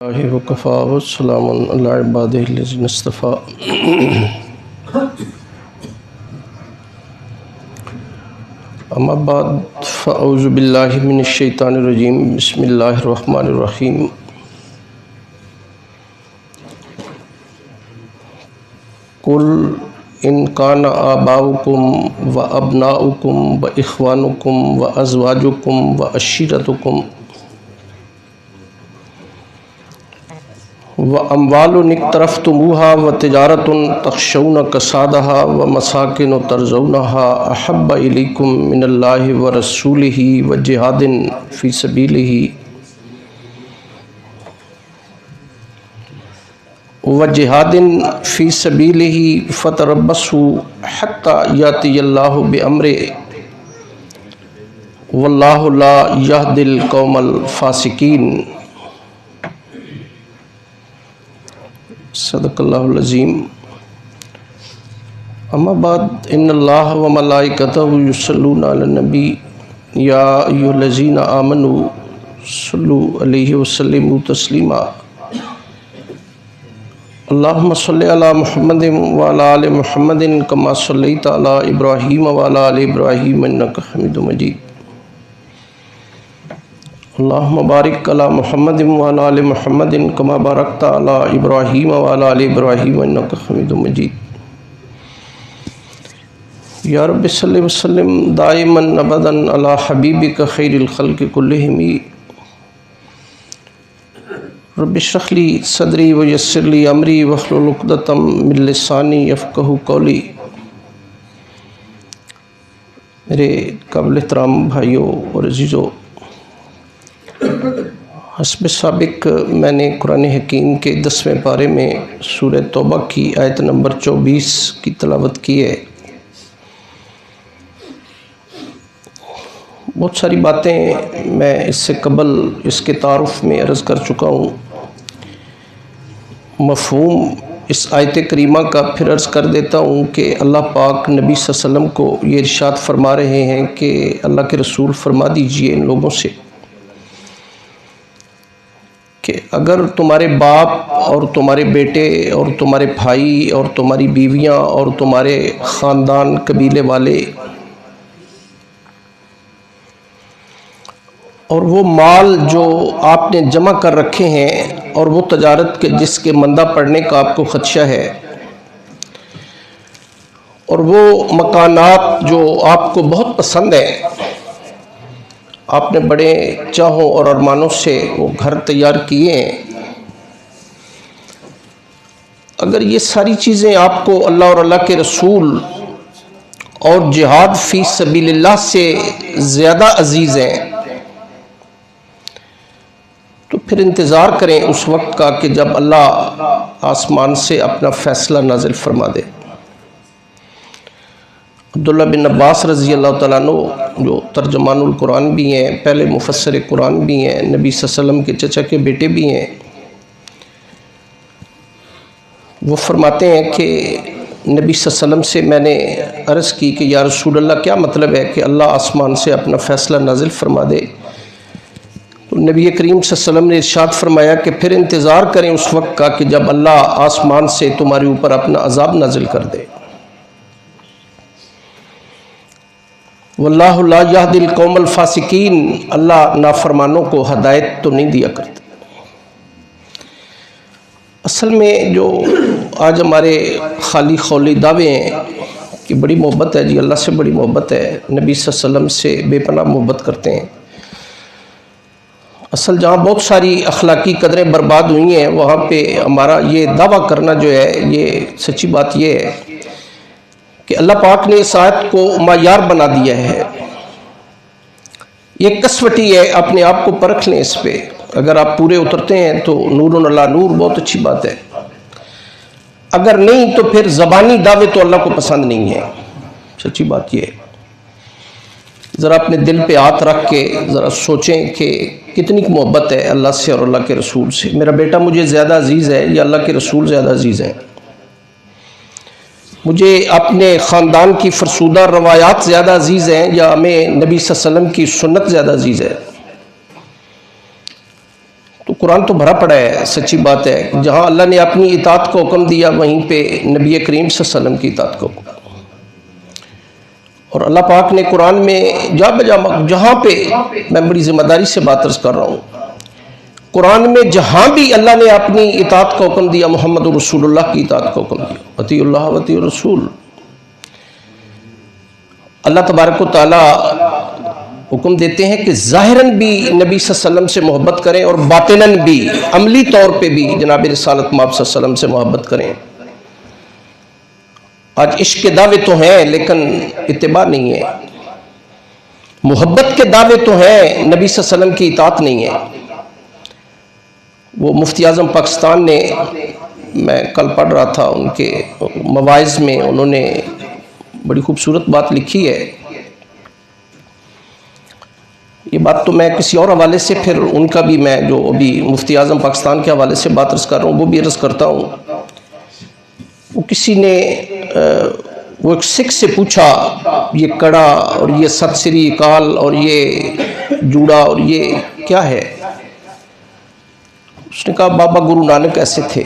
اللہ وکفا والسلام علی عبادہ الذین اصطفیٰ۔ اما بعد فاعوذ باللہ من الشیطان الرجیم، بسم اللہ الرحمن الرحیم۔ قل ان کان آباؤکم و ابناؤکم و اخوانکم و ازواجکم و عشیرتکم وَأَمْوَالٌ اقْتَرَفْتُمُوهَا وَتِجَارَةٌ تَخْشَوْنَ كَسَادَهَا وَمَسَاكِنُ تَرْضَوْنَهَا أَحَبَّ إِلَيْكُم مِّنَ اللَّهِ وَرَسُولِهِ وَجِهَادٍ فِي سَبِيلِهِ فَتَرَبَّصُوا حَتَّى يَأْتِيَ اللَّهُ بِأَمْرِهِ وَاللَّهُ لَا يَهْدِي الْقَوْمَ الْفَاسِقِينَ۔ صدق اللہ العظیم۔ اما بعد ان اللہ و ملائکتہ یصلون علی النبی یا ایھا الذین آمنوا صلوا علیہ وسلموا تسلیما۔ اللہم صلی علی محمد وعلی آل محمد کما صلیت علی ابراہیم وعلی آل ابراہیم انک حمید مجید۔ اللہم بارک علی محمد وعلی آل محمد کما بارکت علی ابراہیم وعلی آل ابراہیم انک حمید مجید۔ یا رب صلی وسلم دائما ابدا علی حبیبک خیر الخلق کلہم۔ رب اشرح لی صدری ویسر لی امری واحلل عقدۃ من لسانی یفقہوا قولی۔ میرے قابل احترام بھائیوں اور عزیزوں، حسب سابق میں نے قرآن حکیم کے 10ویں پارے میں سورہ توبہ کی آیت نمبر 24 کی تلاوت کی ہے۔ بہت ساری باتیں میں اس سے قبل اس کے تعارف میں عرض کر چکا ہوں۔ مفہوم اس آیت کریمہ کا پھر عرض کر دیتا ہوں کہ اللہ پاک نبی صلی اللہ علیہ وسلم کو یہ ارشاد فرما رہے ہیں کہ اللہ کے رسول فرما دیجئے ان لوگوں سے کہ اگر تمہارے باپ اور تمہارے بیٹے اور تمہارے بھائی اور تمہاری بیویاں اور تمہارے خاندان قبیلے والے اور وہ مال جو آپ نے جمع کر رکھے ہیں اور وہ تجارت کے جس کے مندہ پڑنے کا آپ کو خدشہ ہے اور وہ مکانات جو آپ کو بہت پسند ہیں، آپ نے بڑے چاہوں اور ارمانوں سے وہ گھر تیار کیے ہیں، اگر یہ ساری چیزیں آپ کو اللہ اور اللہ کے رسول اور جہاد فی سبیل اللہ سے زیادہ عزیز ہیں تو پھر انتظار کریں اس وقت کا کہ جب اللہ آسمان سے اپنا فیصلہ نازل فرما دے۔ عبداللہ بن عباس رضی اللہ تعالیٰ عنہ جو ترجمان القرآن بھی ہیں، پہلے مفسر قرآن بھی ہیں، نبی صلی اللہ علیہ وسلم کے چچا کے بیٹے بھی ہیں، وہ فرماتے ہیں کہ نبی صلی اللہ علیہ وسلم سے میں نے عرض کی کہ یا رسول اللہ کیا مطلب ہے کہ اللہ آسمان سے اپنا فیصلہ نازل فرما دے؟ تو نبی کریم صلی اللہ علیہ وسلم نے ارشاد فرمایا کہ پھر انتظار کریں اس وقت کا کہ جب اللہ آسمان سے تمہارے اوپر اپنا عذاب نازل کر دے۔ واللہ لا یہدی القوم الفاسقین، اللہ نافرمانوں کو ہدایت تو نہیں دیا کرتے۔ اصل میں جو آج ہمارے خالی خولی دعوے ہیں کہ بڑی محبت ہے جی، اللہ سے بڑی محبت ہے، نبی صلی اللہ علیہ وسلم سے بے پناہ محبت کرتے ہیں، اصل جہاں بہت ساری اخلاقی قدریں برباد ہوئی ہیں وہاں پہ ہمارا یہ دعویٰ کرنا جو ہے، یہ سچی بات یہ ہے کہ اللہ پاک نے اس آیت کو معیار بنا دیا ہے، یہ کسوٹی ہے، اپنے آپ کو پرکھ لیں اس پہ، اگر آپ پورے اترتے ہیں تو نور علی نور، بہت اچھی بات ہے، اگر نہیں تو پھر زبانی دعوے تو اللہ کو پسند نہیں ہے، سچی بات یہ ہے۔ ذرا اپنے دل پہ ہاتھ رکھ کے ذرا سوچیں کہ کتنی محبت ہے اللہ سے اور اللہ کے رسول سے۔ میرا بیٹا مجھے زیادہ عزیز ہے یا اللہ کے رسول زیادہ عزیز ہیں؟ مجھے اپنے خاندان کی فرسودہ روایات زیادہ عزیز ہیں یا ہمیں نبی صلی اللہ علیہ وسلم کی سنت زیادہ عزیز ہے؟ تو قرآن تو بھرا پڑا ہے، سچی بات ہے، جہاں اللہ نے اپنی اطاعت کا حکم دیا وہیں پہ نبی کریم صلی اللہ علیہ وسلم کی اطاعت کا حکم، اور اللہ پاک نے قرآن میں جا بجا جہاں پہ، میں بڑی ذمہ داری سے بات عرض کر رہا ہوں، قرآن میں جہاں بھی اللہ نے اپنی اطاعت کا حکم دیا، محمد رسول اللہ کی اطاعت کا حکم دیا، اطیعوا اللہ واطیعوا الرسول۔ اللہ تبارک و تعالی حکم دیتے ہیں کہ ظاہراً بھی نبی صلی اللہ علیہ وسلم سے محبت کریں اور باطناً بھی، عملی طور پہ بھی جناب رسالت مآب صلی اللہ علیہ وسلم سے محبت کریں۔ آج عشق کے دعوے تو ہیں لیکن اتباع نہیں ہے، محبت کے دعوے تو ہیں، نبی صلی اللہ علیہ وسلم کی اطاعت نہیں ہے۔ وہ مفتی اعظم پاکستان نے، میں کل پڑھ رہا تھا ان کے مواعظ میں، انہوں نے بڑی خوبصورت بات لکھی ہے، یہ بات تو میں کسی اور حوالے سے پھر ان کا بھی، میں جو ابھی مفتی اعظم پاکستان کے حوالے سے بات عرض کر رہا ہوں وہ بھی عرض کرتا ہوں۔ وہ کسی نے وہ ایک سکھ سے پوچھا، یہ کڑا اور یہ ست سری اکال اور یہ جوڑا اور یہ کیا ہے؟ اس نے کہا بابا گرو نانک ایسے تھے۔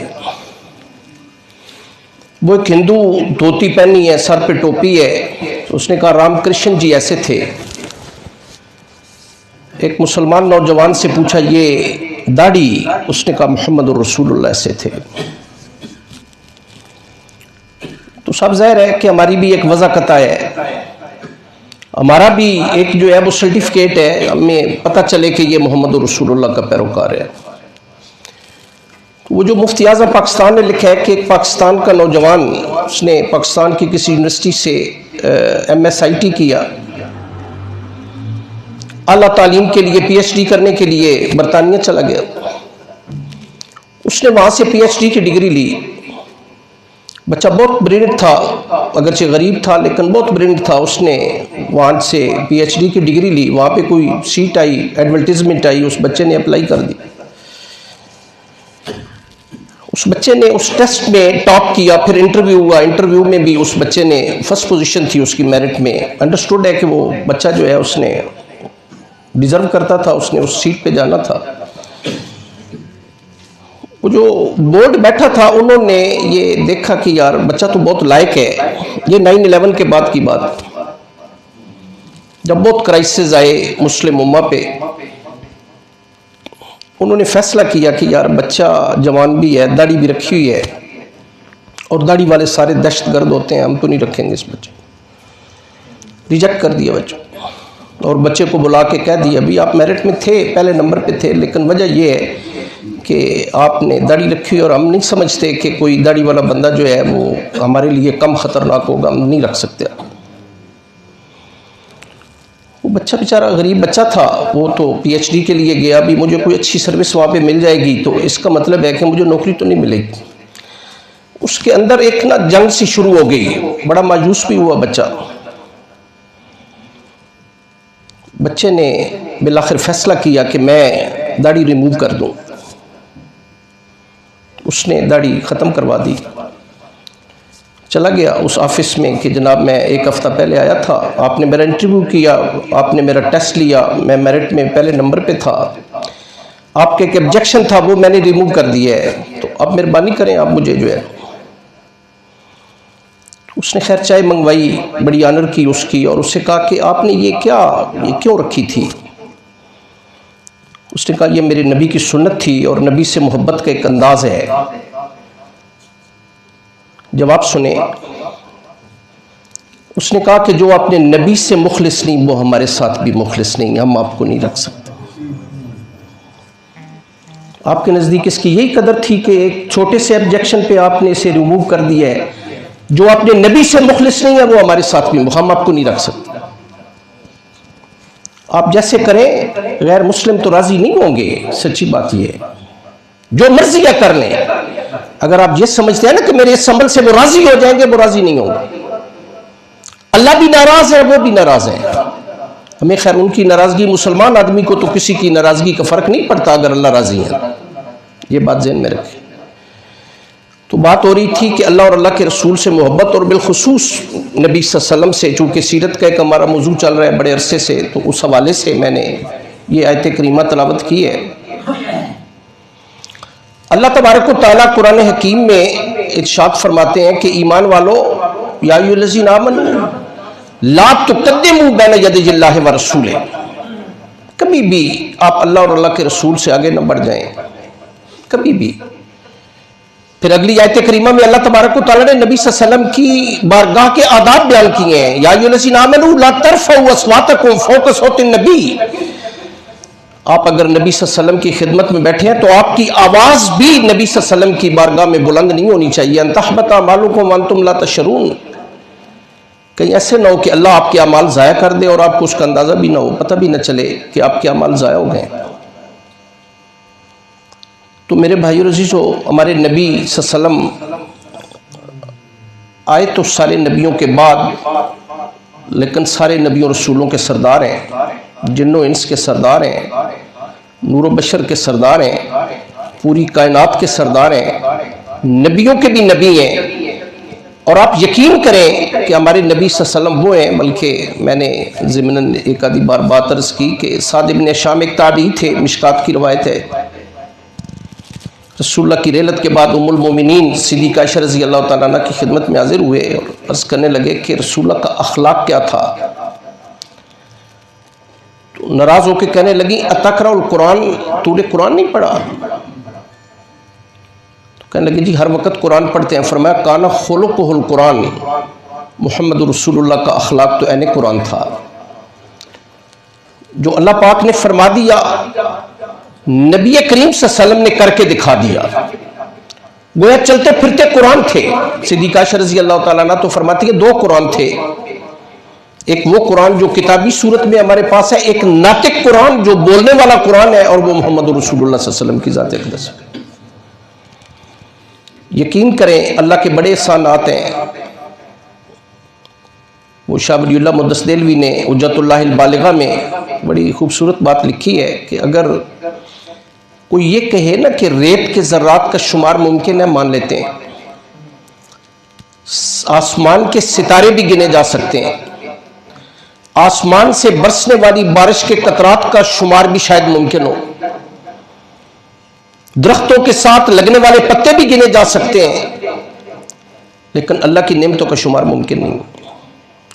وہ ایک ہندو دھوتی پہنی ہے، سر پہ ٹوپی ہے، اس نے کہا رام کرشن جی ایسے تھے۔ ایک مسلمان نوجوان سے پوچھا یہ داڑھی، اس نے کہا محمد رسول اللہ ایسے تھے۔ تو سب ظاہر ہے کہ ہماری بھی ایک وضاحت ہے، ہمارا بھی ایک جو ہے وہ سرٹیفکیٹ ہے، ہمیں پتہ چلے کہ یہ محمد رسول اللہ کا پیروکار ہے۔ وہ جو مفتی اعظم پاکستان نے لکھا ہے کہ ایک پاکستان کا نوجوان، اس نے پاکستان کی کسی یونیورسٹی سے MSIT کیا، اعلیٰ تعلیم کے لیے PhD کرنے کے لیے برطانیہ چلا گیا، اس نے وہاں سے PhD کی ڈگری لی۔ بچہ بہت برینٹ تھا، اگرچہ غریب تھا لیکن بہت برینٹ تھا، اس نے وہاں سے PhD کی ڈگری لی، وہاں پہ کوئی سیٹ آئی، ایڈورٹیزمنٹ آئی، اس بچے نے اپلائی کر دی، اس بچے نے اس ٹیسٹ میں ٹاپ کیا، پھر انٹرویو ہوا، انٹرویو میں بھی اس بچے نے فرسٹ پوزیشن تھی اس کی میرٹ میں، انڈرسٹوڈ ہے کہ وہ بچہ جو ہے اس نے ڈیزرو کرتا تھا، اس نے اس سیٹ پہ جانا تھا۔ وہ جو بورڈ بیٹھا تھا انہوں نے یہ دیکھا کہ یار بچہ تو بہت لائق ہے، یہ 9/11 کے بعد کی بات، جب بہت کرائسس آئے مسلم امہ پہ، انہوں نے فیصلہ کیا کہ یار بچہ جوان بھی ہے، داڑھی بھی رکھی ہوئی ہے، اور داڑھی والے سارے دہشت گرد ہوتے ہیں، ہم تو نہیں رکھیں گے اس بچے، ریجیکٹ کر دیا بچوں، اور بچے کو بلا کے کہہ دیا بھی آپ میرٹ میں تھے، پہلے نمبر پہ تھے، لیکن وجہ یہ ہے کہ آپ نے داڑھی رکھی اور ہم نہیں سمجھتے کہ کوئی داڑھی والا بندہ جو ہے وہ ہمارے لیے کم خطرناک ہوگا، ہم نہیں رکھ سکتے۔ وہ بچہ بیچارہ غریب بچہ تھا، وہ تو PhD کے لیے گیا، بھی مجھے کوئی اچھی سروس وہاں پہ مل جائے گی تو اس کا مطلب ہے کہ مجھے نوکری تو نہیں ملے گی۔ اس کے اندر ایک جنگ سی شروع ہو گئی، بڑا مایوس بھی ہوا بچہ۔ بچے نے بالآخر فیصلہ کیا کہ میں داڑھی ریموو کر دوں، اس نے داڑھی ختم کروا دی، چلا گیا اس آفس میں کہ جناب میں ایک ہفتہ پہلے آیا تھا، آپ نے میرا انٹرویو کیا، آپ نے میرا ٹیسٹ لیا، میں میرٹ میں پہلے نمبر پہ تھا، آپ کے ایک آبجیکشن تھا وہ میں نے ریموو کر دیا ہے، تو اب مہربانی کریں آپ مجھے جو ہے۔ اس نے خیر چائے منگوائی، بڑی آنر کی اس کی، اور اس سے کہا کہ آپ نے یہ کیوں رکھی تھی؟ اس نے کہا یہ میرے نبی کی سنت تھی اور نبی سے محبت کا ایک انداز ہے۔ جواب سنیں، اس نے کہا کہ جو اپنے نبی سے مخلص نہیں وہ ہمارے ساتھ بھی مخلص نہیں، ہم آپ کو نہیں رکھ سکتے۔ آپ کے نزدیک اس کی یہی قدر تھی کہ ایک چھوٹے سے آبجیکشن پہ آپ نے اسے ریموو کر دیا ہے، جو اپنے نبی سے مخلص نہیں ہے وہ ہمارے ساتھ بھی، ہم آپ کو نہیں رکھ سکتے۔ آپ جیسے کریں، غیر مسلم تو راضی نہیں ہوں گے، سچی بات یہ ہے، جو مرضی ہے کر لیں۔ اگر آپ یہ سمجھتے ہیں نا کہ میرے اس عمل سے وہ راضی ہو جائیں گے، وہ راضی نہیں ہوں گے۔ اللہ بھی ناراض ہے، وہ بھی ناراض ہے۔ ہمیں خیر ان کی ناراضگی، مسلمان آدمی کو تو کسی کی ناراضگی کا فرق نہیں پڑتا اگر اللہ راضی ہے، یہ بات ذہن میں رکھیں۔ تو بات ہو رہی تھی کہ اللہ اور اللہ کے رسول سے محبت، اور بالخصوص نبی صلی اللہ علیہ وسلم سے، چونکہ سیرت کا ایک ہمارا موضوع چل رہا ہے بڑے عرصے سے، تو اس حوالے سے میں نے یہ آیت کریمہ تلاوت کی ہے۔ اللہ تبارک و تعالیٰ قرآن حکیم میں ارشاد فرماتے ہیں کہ ایمان والو یا ایھا آمنوا لا تقدموا بین یدی اللہ ورسولہ، کبھی بھی آپ اللہ اور اللہ کے رسول سے آگے نہ بڑھ جائیں، کبھی بھی۔ پھر اگلی آیت کریمہ میں اللہ تبارک و تعالیٰ نے نبی صلی اللہ علیہ وسلم کی بارگاہ کے آداب بیان کیے ہیں، یا ایھا الذین آمنوا لا ترفعوا اصواتکم فوق صوت النبی، آپ اگر نبی صلی اللہ علیہ وسلم کی خدمت میں بیٹھے ہیں تو آپ کی آواز بھی نبی صلی اللہ علیہ وسلم کی بارگاہ میں بلند نہیں ہونی چاہیے، ان تحبط اعمالکم وانتم لا تشعرون، کہیں ایسے نہ ہو کہ اللہ آپ کے اعمال ضائع کر دے اور آپ کو اس کا اندازہ بھی نہ ہو، پتہ بھی نہ چلے کہ آپ کے اعمال ضائع ہو گئے۔ تو میرے بھائی اور عزیزو، ہمارے نبی صلی اللہ علیہ وسلم آئے تو سارے نبیوں کے بعد، لیکن سارے نبیوں رسولوں کے سردار ہیں، جن و انس کے سردار ہیں، نور و بشر کے سردار ہیں، پوری کائنات کے سردار ہیں، نبیوں کے بھی نبی ہیں۔ اور آپ یقین کریں کہ ہمارے نبی صلی اللہ علیہ وسلم وہ ہیں، بلکہ میں نے ضمناً ایک آدھی بار بات عرض کی کہ سعد بن شام ایک تابعی تھے، مشکات کی روایت ہے، رسول اللہ کی رحلت کے بعد ام المومنین صدیقہ عائشہ رضی اللہ تعالیٰ عنہ کی خدمت میں حاضر ہوئے اور عرض کرنے لگے کہ رسول اللہ کا اخلاق کیا تھا؟ تو ناراض ہو کے کہنے لگی اتقرأ القرآن، تو نے قرآن نہیں پڑھا؟ تو کہنے لگے جی ہر وقت قرآن پڑھتے ہیں۔ فرمایا کان خلقہ القرآن، محمد رسول اللہ کا اخلاق تو عین قرآن تھا۔ جو اللہ پاک نے فرما دیا نبی کریم صلی اللہ علیہ وسلم نے کر کے دکھا دیا، گویا چلتے پھرتے قرآن تھے۔ صدیقہ عائشہ رضی اللہ تعالیٰ عنہ تو فرماتی ہے دو قرآن تھے، ایک وہ قرآن جو کتابی صورت میں ہمارے پاس ہے، ایک ناطق قرآن جو بولنے والا قرآن ہے، اور وہ محمد رسول اللہ صلی اللہ علیہ وسلم کی ذات اقدس ہے۔ یقین کریں اللہ کے بڑے احسانات ہیں۔ وہ شاہ ولی اللہ مدثر دہلوی نے حجت اللہ البالغہ میں بڑی خوبصورت بات لکھی ہے کہ اگر کوئی یہ کہے نا کہ ریت کے ذرات کا شمار ممکن ہے، مان لیتے ہیں، آسمان کے ستارے بھی گنے جا سکتے ہیں، آسمان سے برسنے والی بارش کے قطرات کا شمار بھی شاید ممکن ہو، درختوں کے ساتھ لگنے والے پتے بھی گنے جا سکتے ہیں، لیکن اللہ کی نعمتوں کا شمار ممکن نہیں۔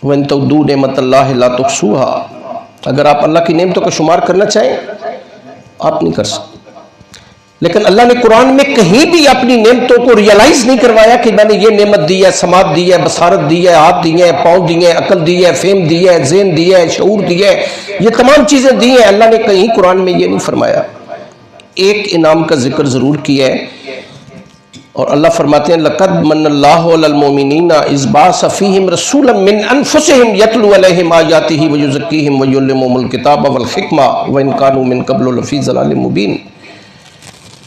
وَإِن تَعُدُّوا نِعْمَتَ اللَّهِ لَا تُحْصُوهَا، اگر آپ اللہ کی نعمتوں کا شمار کرنا چاہیں آپ نہیں کر سکتے۔ لیکن اللہ نے قرآن میں کہیں بھی اپنی نعمتوں کو ریئلائز نہیں کروایا کہ میں نے یہ نعمت دی ہے، سماعت دی ہے، بصارت دی ہے، ہاتھ دی ہے، پاؤں دی ہے، عقل دی ہے، فہم دی ہے، ذہن دی ہے، شعور دی ہے، یہ تمام چیزیں دی ہیں، اللہ نے کہیں قرآن میں یہ نہیں فرمایا۔ ایک انعام کا ذکر ضرور کیا ہے، اور اللہ فرماتے ہیں لَقَدْ مَنَّ اللَّهُ عَلَى الْمُؤْمِنِينَ إِذْ بَعَثَ فِيهِمْ رَسُولًا مِّنْ أَنفُسِهِمْ يَتْلُو عَلَيْهِمْ آيَاتِهِ وَيُزَكِّيهِمْ وَيُعَلِّمُهُمُ الْكِتَابَ وَالْحِكْمَةَ وَإِنْ كَانُوا مِنْ قَبْلُ لَفِي ضَلَالٍ مُّبِينٍ۔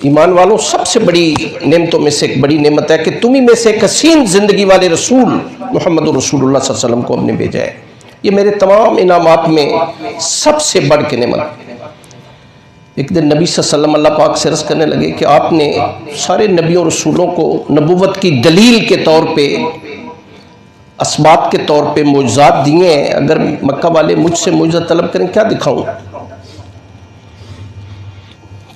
ایمان والوں، سب سے بڑی نعمتوں میں سے ایک بڑی نعمت ہے کہ تمہیں میں سے ایک حسین زندگی والے رسول محمد رسول اللہ صلی اللہ علیہ وسلم کو ہم نے بھیجا ہے۔ یہ میرے تمام انعامات میں سب سے بڑھ کے نعمت۔ ایک دن نبی صلی اللہ علیہ وسلم اللہ پاک سے عرض کرنے لگے کہ آپ نے سارے نبیوں رسولوں کو نبوت کی دلیل کے طور پہ، اسبات کے طور پہ معجزات دیے ہیں، اگر مکہ والے مجھ سے معجزہ طلب کریں کیا دکھاؤں؟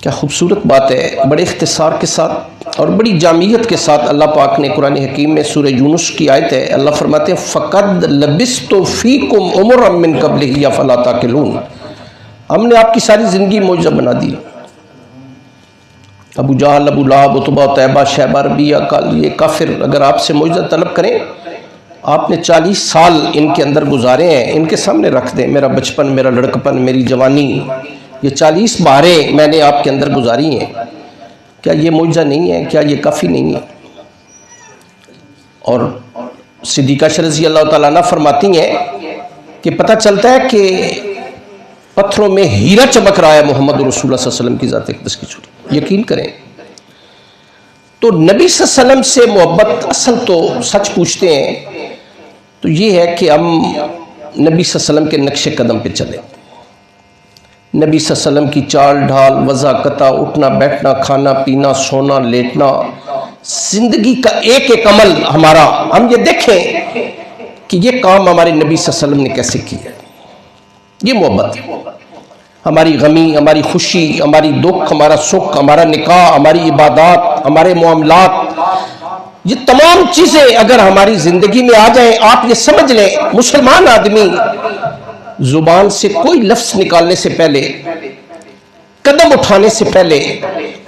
کیا خوبصورت بات ہے، بڑے اختصار کے ساتھ اور بڑی جامعیت کے ساتھ اللہ پاک نے قرآن حکیم میں سورہ یونس کی آیت ہے، اللہ فرماتے ہیں فَقَدْ لَبِثْتُ فِيكُمْ عُمُرًا مِّن قَبْلِهِ أَفَلَا تَعْقِلُونَ، ہم نے آپ کی ساری زندگی معجزہ بنا دی۔ ابو جہل، ابو لہب، عتبہ، طیبہ، شیبہ، ربیہ، یہ کافر اگر آپ سے معجزہ طلب کریں، آپ نے 40 سال ان کے اندر گزارے ہیں، ان کے سامنے رکھ دیں، میرا بچپن، میرا لڑکپن، میری جوانی، یہ 40 باریں میں نے آپ کے اندر گزاری ہیں، کیا یہ معجزہ نہیں ہے؟ کیا یہ کافی نہیں ہے؟ اور صدیقہ عائشہ رضی اللہ تعالیٰ عنہ فرماتی ہیں کہ پتہ چلتا ہے کہ پتھروں میں ہیرا چمک رہا ہے محمد رسول اللہ صلی اللہ علیہ وسلم کی ذات اقدس کی چھوٹی۔ یقین کریں تو نبی صلی اللہ علیہ وسلم سے محبت، اصل تو سچ پوچھتے ہیں تو یہ ہے کہ ہم نبی صلی اللہ علیہ وسلم کے نقش قدم پہ چلیں، نبی صلی اللہ علیہ وسلم کی چال ڈھال، وضع قطع، اٹھنا بیٹھنا، کھانا پینا، سونا لیٹنا، زندگی کا ایک ایک عمل ہمارا، ہم یہ دیکھیں کہ یہ کام ہمارے نبی صلی اللہ علیہ وسلم نے کیسے کیا ہے۔ یہ محبت، ہماری غمی، ہماری خوشی، ہماری دکھ، ہمارا سکھ، ہمارا نکاح، ہماری عبادات، ہمارے معاملات، یہ تمام چیزیں اگر ہماری زندگی میں آ جائیں، آپ یہ سمجھ لیں مسلمان آدمی زبان سے کوئی لفظ نکالنے سے پہلے، قدم اٹھانے سے پہلے،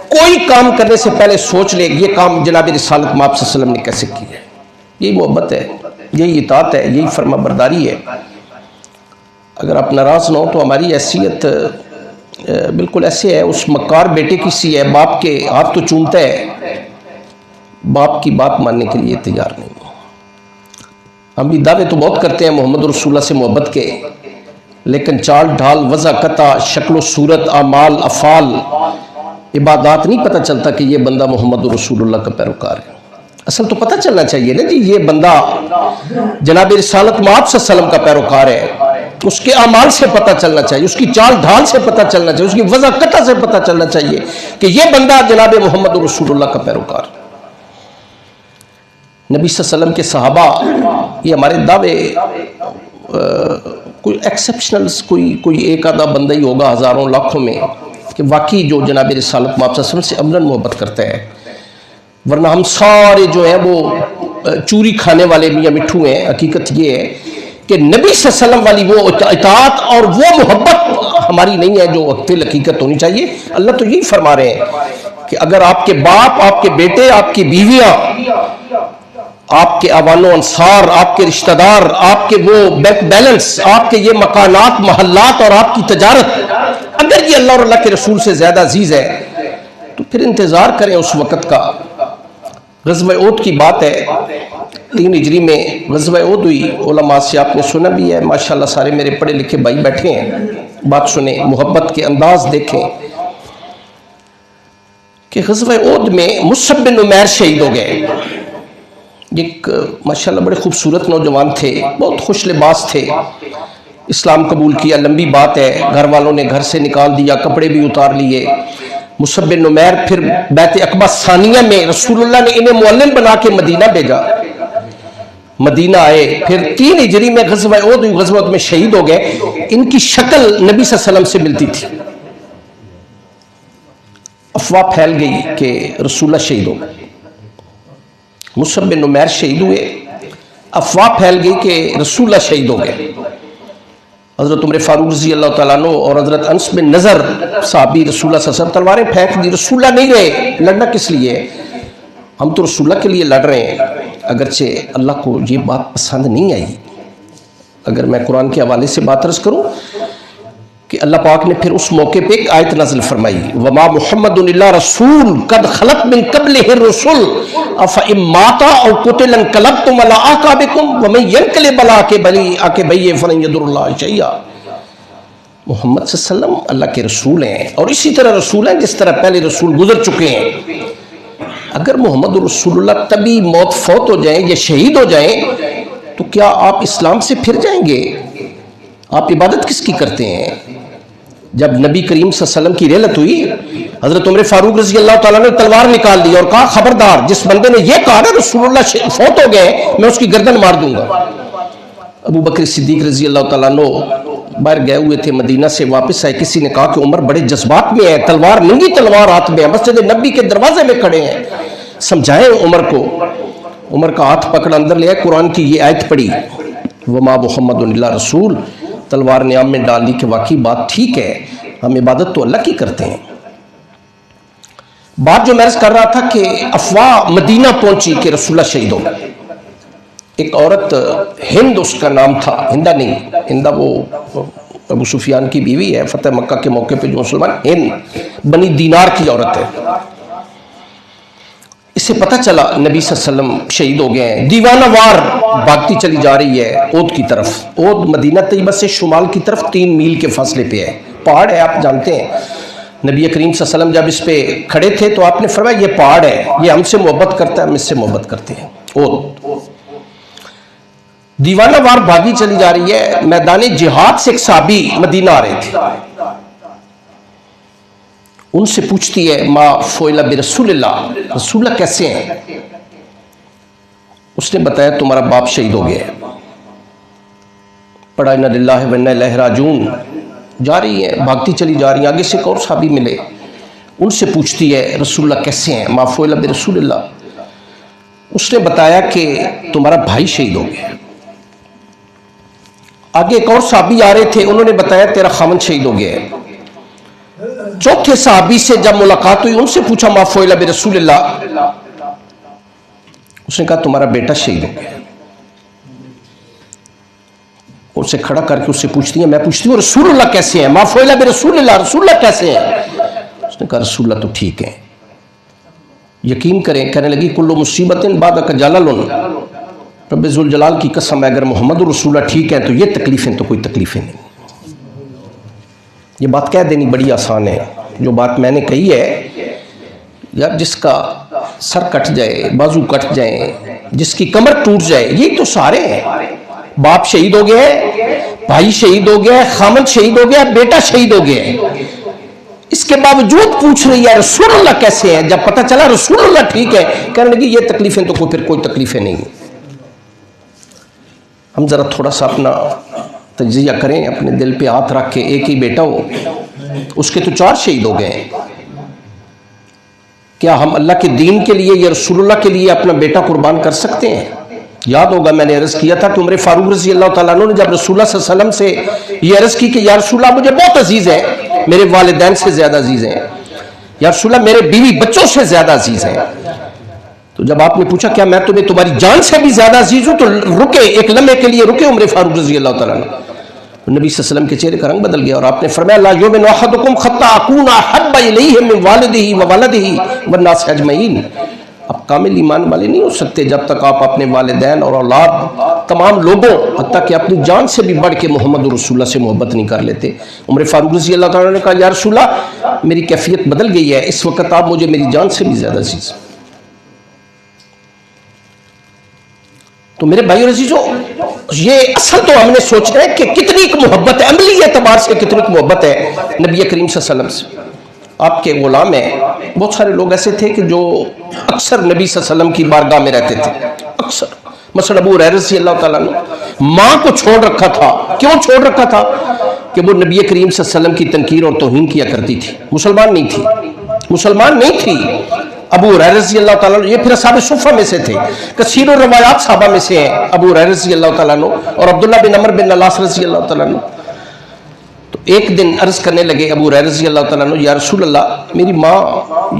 کوئی کام کرنے سے پہلے سوچ لے یہ کام جناب رسالت مآب صلی اللہ علیہ وسلم نے کیسے کی ہے۔ یہی محبت ہے، یہی اطاعت ہے، یہی فرما برداری ہے۔ اگر آپ ناراض نہ ہو تو ہماری حیثیت بالکل ایسے ہے، اس مکار بیٹے کی سی ہے، باپ کے ہاتھ تو چومتا ہے، باپ کی بات ماننے کے لیے تیار نہیں ہو۔ ہم بھی دعوے تو بہت کرتے ہیں محمد رسول اللہ سے محبت کے، لیکن چال ڈھال، وضع قطع، شکل و صورت، اعمال، افعال، عبادات نہیں پتہ چلتا کہ یہ بندہ محمد رسول اللہ کا پیروکار ہے۔ اصل تو پتہ چلنا چاہیے نا جی، یہ بندہ جناب رسالت مآب صلی اللہ علیہ وسلم کا پیروکار ہے، اس کے اعمال سے پتہ چلنا چاہیے، اس کی چال ڈھال سے پتہ چلنا چاہیے، اس کی وضع قطع سے پتہ چلنا چاہیے کہ یہ بندہ جناب محمد رسول اللہ کا پیروکار ہے۔ نبی صلی اللہ علیہ وسلم کے صحابہ، یہ ہمارے دعوے کوئی ایکسیپشنلز، کوئی ایک آدھا بندہ ہی ہوگا ہزاروں لاکھوں میں کہ واقعی جو جناب رسالت مآب صلی اللہ علیہ وسلم سے عملاً محبت کرتا ہے، ورنہ ہم سارے جو ہیں وہ چوری کھانے والے میاں مٹھو ہیں۔ حقیقت یہ ہے کہ نبی صلی اللہ علیہ وسلم والی وہ اطاعت اور وہ محبت ہماری نہیں ہے جو حقیقت ہونی چاہیے۔ اللہ تو یہی فرما رہے ہیں کہ اگر آپ کے باپ، آپ کے بیٹے، آپ کی بیویاں، آپ کے اوان و انصار، آپ کے رشتہ دار، آپ کے وہ بینک بیلنس، آپ کے یہ مکانات، محلات اور آپ کی تجارت اگر یہ اللہ اور اللہ کے رسول سے زیادہ عزیز ہے تو پھر انتظار کریں اس وقت کا۔ غزوہ احد کی بات ہے، 3 ہجری میں غزوہ احد ہوئی، علماء سے آپ نے سنا بھی ہے، ماشاءاللہ سارے میرے پڑھے لکھے بھائی بیٹھے ہیں، بات سنیں، محبت کے انداز دیکھیں کہ غزوہ احد میں مصعب بن عمیر شہید ہو گئے۔ ایک ماشاءاللہ بڑے خوبصورت نوجوان تھے، بہت خوش لباس تھے، اسلام قبول کیا، لمبی بات ہے، گھر والوں نے گھر سے نکال دیا، کپڑے بھی اتار لیے۔ مصعب بن عمیر پھر بیعت عقبہ ثانیہ میں رسول اللہ نے انہیں معلم بنا کے مدینہ بھیجا، مدینہ آئے، پھر 3 ہجری میں غزوہ احد ہوئی، غزوہ احد میں شہید ہو گئے۔ ان کی شکل نبی صلی اللہ علیہ وسلم سے ملتی تھی۔ افواہ پھیل گئی کہ رسول اللہ شہید ہو گئے، مصعب بن عمیر شہید ہوئے، افواہ پھیل گئی کہ رسول اللہ شہید ہو گئے۔ حضرت عمر فاروق رضی اللہ تعالیٰ عنہ اور حضرت انس بن نضر صحابی رسول اللہ صلی اللہ علیہ وسلم تلواریں پھینک دی، رسول اللہ نہیں رہے، لڑنا کس لیے؟ ہم تو رسول اللہ کے لیے لڑ رہے ہیں۔ اگرچہ اللہ کو یہ بات پسند نہیں آئی۔ اگر میں قرآن کے حوالے سے بات عرض کروں کہ اللہ پاک نے پھر اس موقع پہ ایک آیت نازل فرمائی، وما محمد الا رسول قد خلت من قبلہ الرسل افئن مات او قتل انقلبتم علی اعقابکم ومن ینقلب علی عقبیہ فلن یضر اللہ شیئا۔ محمد صلی اللہ علیہ وسلم اللہ کے رسول ہیں، اور اسی طرح رسول ہیں جس طرح پہلے رسول گزر چکے ہیں۔ اگر محمد رسول اللہ طبی موت فوت ہو جائیں یا شہید ہو جائیں تو کیا آپ اسلام سے پھر جائیں گے؟ آپ عبادت کس کی کرتے ہیں؟ جب نبی کریم صلی اللہ علیہ وسلم کی رحلت ہوئی، حضرت عمر فاروق رضی اللہ تعالیٰ نے تلوار نکال لی اور کہا خبردار، جس بندے نے یہ کہا نا رسول اللہ فوت ہو گئے میں اس کی گردن مار دوں گا۔ ابو بکر صدیق رضی اللہ تعالیٰ عنہ باہر گئے ہوئے تھے، مدینہ سے واپس آئے، کسی نے کہا کہ عمر بڑے جذبات میں ہے، تلوار ننگی تلوار ہاتھ میں ہے، مسجد نبی کے دروازے میں کھڑے ہیں، سمجھائیں عمر کو۔ عمر کا ہاتھ پکڑ اندر لے آئے، قرآن کی یہ آیت پڑھی، وما محمد الا رسول، تلوار نیام میں ڈال دی کہ واقعی بات ٹھیک ہے، ہم عبادت تو اللہ کی کرتے ہیں۔ بات جو میں عرض کر رہا تھا کہ افواہ مدینہ پہنچی کہ رسول اللہ شہید ہو گئے۔ ایک عورت ہند اس کا نام تھا، ہندہ نہیں، ہندہ وہ ابو سفیان کی بیوی ہے، فتح مکہ کے موقع پہ جو مسلمان، ہند بنی دینار کی عورت ہے۔ اس سے پتہ چلا نبی صلی اللہ علیہ وسلم شہید ہو گئے ہیں، دیوانہ وار بھاگتی چلی جا رہی ہے احد کی طرف۔ احد مدینہ طیبہ سے شمال کی طرف 3 میل کے فاصلے پہ ہے، پہاڑ ہے، آپ جانتے ہیں۔ نبی کریم صلی اللہ علیہ وسلم جب اس پہ کھڑے تھے تو آپ نے فرمایا یہ پہاڑ ہے، یہ ہم سے محبت کرتا ہے، ہم اس سے محبت کرتے ہیں۔ احد دیوانہ وار بھاگی چلی جا رہی ہے، میدان جہاد سے ایک صحابی مدینہ آ رہے تھے، ان سے پوچھتی ہے ما فعل برسول اللہ، رسول اللہ کیسے ہیں؟ اس نے بتایا تمہارا باپ شہید ہو گیا ہے۔ پڑھا انا للہ و انا الیہ راجعون، جا رہی ہیں, بھاگتی چلی جا رہی ہیں. آگے سے ایک اور صحابی ملے, ان سے پوچھتی ہے رسول اللہ کیسے ہیں, ما فعل برسول اللہ. اس نے بتایا کہ تمہارا بھائی شہید ہو گیا. آگے ایک اور صحابی آ رہے تھے, انہوں نے بتایا تیرا خاوند شہید ہو گیا ہے. چوتھے صحابی سے جب ملاقات ہوئی, ان سے پوچھا ما فعل برسول اللہ, اس نے کہا تمہارا بیٹا شہید ہو گیا. اسے کھڑا کر کے اس سے پوچھتی ہیں, میں پوچھتی ہوں رسول اللہ کیسے ہیں, ما فعل برسول اللہ, رسول اللہ کیسے ہیں. اس نے کہا رسول اللہ تو ٹھیک ہیں. یقین کریں, کہنے لگی کلو مصیبت بعدک جلل, رب ذوالجلال کی قسم ہے اگر محمد رسول اللہ ٹھیک ہیں تو یہ تکلیفیں تو کوئی تکلیفیں نہیں. یہ بات کہہ دینی بڑی آسان ہے. جو بات میں نے کہی ہے یار, جس کا سر کٹ جائے, بازو کٹ جائیں, جس کی کمر ٹوٹ جائے, یہی تو سارے ہیں. باپ شہید ہو گیا ہے, بھائی شہید ہو گیا ہے, خامد شہید ہو گیا ہے, بیٹا شہید ہو گیا ہے. اس کے باوجود پوچھ رہی ہے رسول اللہ کیسے ہیں. جب پتہ چلا رسول اللہ ٹھیک ہے, کہنے لگی یہ تکلیفیں تو پھر کوئی تکلیفیں نہیں. ہم ذرا تھوڑا سا اپنا تجزیہ کریں, اپنے دل پہ ہاتھ رکھ کے. ایک ہی بیٹا ہو, اس کے تو 4 شہید ہو گئے ہیں. کیا ہم اللہ کے دین کے لیے یا رسول اللہ کے لیے اپنا بیٹا قربان کر سکتے ہیں؟ یاد ہوگا میں نے عرض کیا تھا کہ عمر فاروق رضی اللہ تعالیٰ عنہ نے جب رسول اللہ صلی اللہ علیہ وسلم سے یہ عرض کی کہ یا رسول اللہ مجھے بہت عزیز ہے, میرے والدین سے زیادہ عزیز ہیں, یا رسول اللہ میرے بیوی بچوں سے زیادہ عزیز ہیں. تو جب آپ نے پوچھا کیا میں تمہیں تمہاری جان سے بھی زیادہ عزیز ہوں, تو رکے, ایک لمحے کے لیے رکے عمر فاروق رضی اللہ تعالیٰ عنہ. نبی صلی اللہ علیہ وسلم کے چہرے کا رنگ بدل گیا اور آپ نے فرمایا لا یؤمن احدکم حتی اکون احب الیہ من والدہ وولدہ والناس اجمعین. آپ کامل ایمان والے نہیں ہو سکتے جب تک آپ اپنے والدین اور اولاد, تمام لوگوں, حتیٰ کہ اپنی جان سے بھی بڑھ کے محمد رسول اللہ سے محبت نہیں کر لیتے. عمر فاروق رضی اللہ تعالیٰ نے کہا یا رسول اللہ میری کیفیت بدل گئی ہے, اس وقت آپ مجھے میری جان سے بھی زیادہ عزیز. تو میرے بھائی اور عزیزو, یہ اصل تو ہم نے سوچنا ہے کہ کتنی محبت ہے, عملی اعتبار سے کتنی محبت ہے نبی کریم صلی اللہ علیہ وسلم سے. آپ کے غلام ہیں, بہت سارے لوگ ایسے تھے کہ جو اکثر نبی صلی اللہ علیہ وسلم کی بارگاہ میں رہتے تھے, اکثر. مثلا ابو ہریرہ رضی اللہ تعالیٰ نے ماں کو چھوڑ رکھا تھا. کیوں چھوڑ رکھا تھا؟ کہ وہ نبی کریم صلی اللہ علیہ وسلم کی تنکیر اور توہین کیا کرتی تھی. مسلمان نہیں تھی, مسلمان نہیں تھی. ابو ہریرہ رضی اللہ تعالیٰ عنہ, یہ پھر اصحاب صفہ میں سے تھے, کثیر روایات صحابہ میں سے ہیں. ابو ہریرہ رضی اللہ تعالیٰ عنہ اور عبداللہ بن عمر بن العاص رضی اللہ تعالیٰ عنہ. تو ایک دن عرض کرنے لگے ابو ہریرہ رضی اللہ تعالیٰ عنہ, یا رسول اللہ میری ماں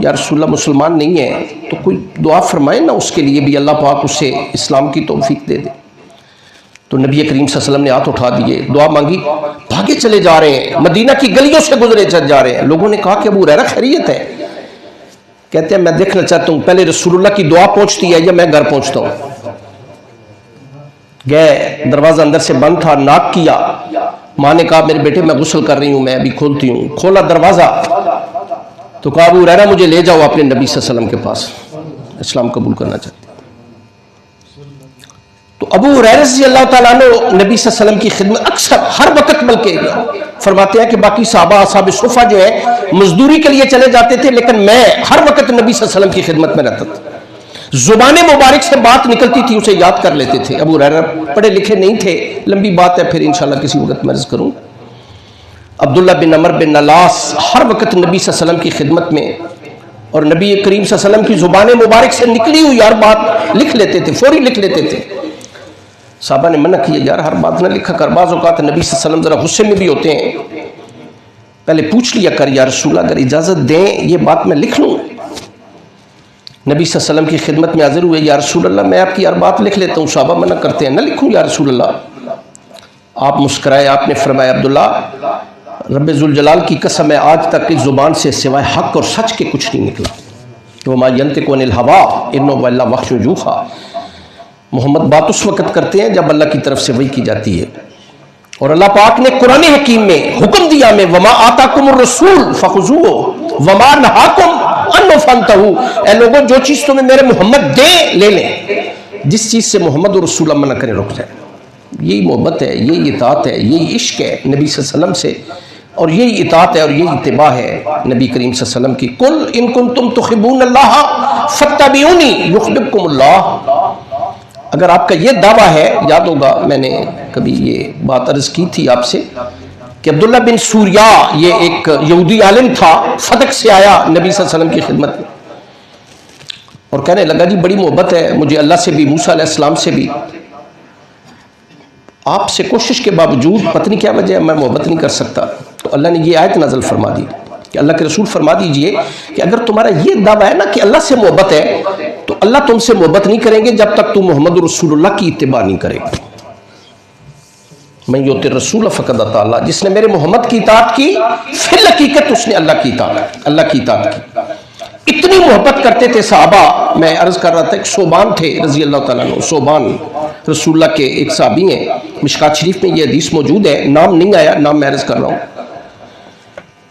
یا رسول اللہ مسلمان نہیں ہے, تو کوئی دعا فرمائے نا اس کے لیے بھی, اللہ پاک اسے اسلام کی توفیق دے دے. تو نبی کریم صلی اللہ علیہ وسلم نے ہاتھ اٹھا دیے, دعا مانگی, بھاگے چلے جا رہے ہیں, مدینہ کی گلیوں سے گزرے جا رہے ہیں. لوگوں نے کہا کہ ابو ہریرہ خیریت ہے؟ کہتے ہیں میں دیکھنا چاہتا ہوں پہلے رسول اللہ کی دعا پہنچتی ہے یا میں گھر پہنچتا ہوں. گئے, دروازہ اندر سے بند تھا, ناک کیا. ماں نے کہا میرے بیٹے میں غسل کر رہی ہوں, میں ابھی کھولتی ہوں. کھولا دروازہ تو کہا ابو ہریرہ مجھے لے جاؤ اپنے نبی صلی اللہ علیہ وسلم کے پاس, اسلام قبول کرنا چاہتے. تو ابو ہریرہ رضی اللہ تعالیٰ عنہ نبی صلی اللہ علیہ وسلم کی خدمت اکثر ہر وقت, بلکہ فرماتے ہیں کہ باقی صحابہ اصحاب صفہ جو ہے مزدوری کے لیے چلے جاتے تھے, لیکن میں ہر وقت نبی صلی اللہ علیہ وسلم کی خدمت میں رہتا تھا. زبان مبارک سے بات نکلتی تھی اسے یاد کر لیتے تھے. ابو ہریرہ پڑھے لکھے نہیں تھے, لمبی بات ہے, پھر انشاءاللہ کسی وقت میں عرض کروں. عبداللہ بن عمر بن العاص ہر وقت نبی صلی اللہ علیہ وسلم کی خدمت میں, اور نبی کریم صلی اللہ علیہ وسلم کی زبان مبارک سے نکلی ہوئی ہر بات لکھ لیتے تھے, فوری لکھ لیتے تھے. صحابہ نے منع کیا, یار ہر بات نہ لکھا کر, بعض اوقات نبی صلی اللہ علیہ وسلم ذرا غصے میں بھی ہوتے ہیں, پہلے پوچھ لیا کر یا رسول اللہ اگر اجازت دیں یہ بات میں لکھ لوں. نبی صلی اللہ علیہ وسلم کی خدمت میں حاضر ہوئے, یا رسول اللہ میں آپ کی ہر بات لکھ لیتا ہوں. صحابہ منع کرتے ہیں, نہ لکھوں یا رسول اللہ. آپ مسکرائے, آپ نے فرمایا عبداللہ رب ذوالجلال کی قسم ہے آج تک اس زبان سے سوائے حق اور سچ کے کچھ نہیں نکلا. وما ينطق عن الهوى ان هو الا وحی یوحی. محمد بات اس وقت کرتے ہیں جب اللہ کی طرف سے وحی کی جاتی ہے, اور اللہ پاک نے قرآن حکیم میں حکم دیا میں وما آتاکم الرسول فخذوه وما نہاکم عنہ فانتہوا. اے لوگوں جو چیز تمہیں میرے محمد دیں لے لیں, جس چیز سے محمد اور رسول اللہ منع کریں رک جائیں. یہی محبت ہے, یہی اطاعت ہے, یہی عشق ہے نبی صلی اللہ علیہ وسلم سے, اور یہی اطاعت ہے اور یہی اتباع ہے نبی کریم صلی اللہ علیہ وسلم کی. قل ان کنتم تحبون اللہ فاتبعونی یحببکم اللہ. اگر آپ کا یہ دعویٰ ہے, یاد ہوگا میں نے کبھی یہ بات عرض کی تھی آپ سے کہ عبداللہ بن سوریا یہ ایک یہودی عالم تھا، فدق سے آیا نبی صلی اللہ علیہ وسلم کی خدمت میں اور کہنے لگا جی بڑی محبت ہے مجھے اللہ سے بھی، موسیٰ علیہ السلام سے بھی، آپ سے کوشش کے باوجود پتہ نہیں کیا وجہ ہے میں محبت نہیں کر سکتا۔ تو اللہ نے یہ آیت نازل فرما دی کہ اللہ کے رسول فرما دیجئے کہ اگر تمہارا یہ دعویٰ ہے نا کہ اللہ سے محبت ہے تو اللہ تم سے محبت نہیں کریں گے جب تک تم محمد رسول اللہ کی اتباع نہیں کرے گا۔ میں یوتی رسول فقد اطاع اللہ، جس نے میرے محمد کی اطاعت کی فی الحقیقت اس نے اللہ کی اطاعت کی۔ اتنی محبت کرتے تھے صحابہ، میں عرض کر رہا تھا ایک صوبان تھے رضی اللہ تعالیٰ عنہ، صوبان رسول اللہ کے ایک صحابی ہیں، مشکات شریف میں یہ حدیث موجود ہے، نام نہیں آیا، نام میں عرض کر رہا ہوں۔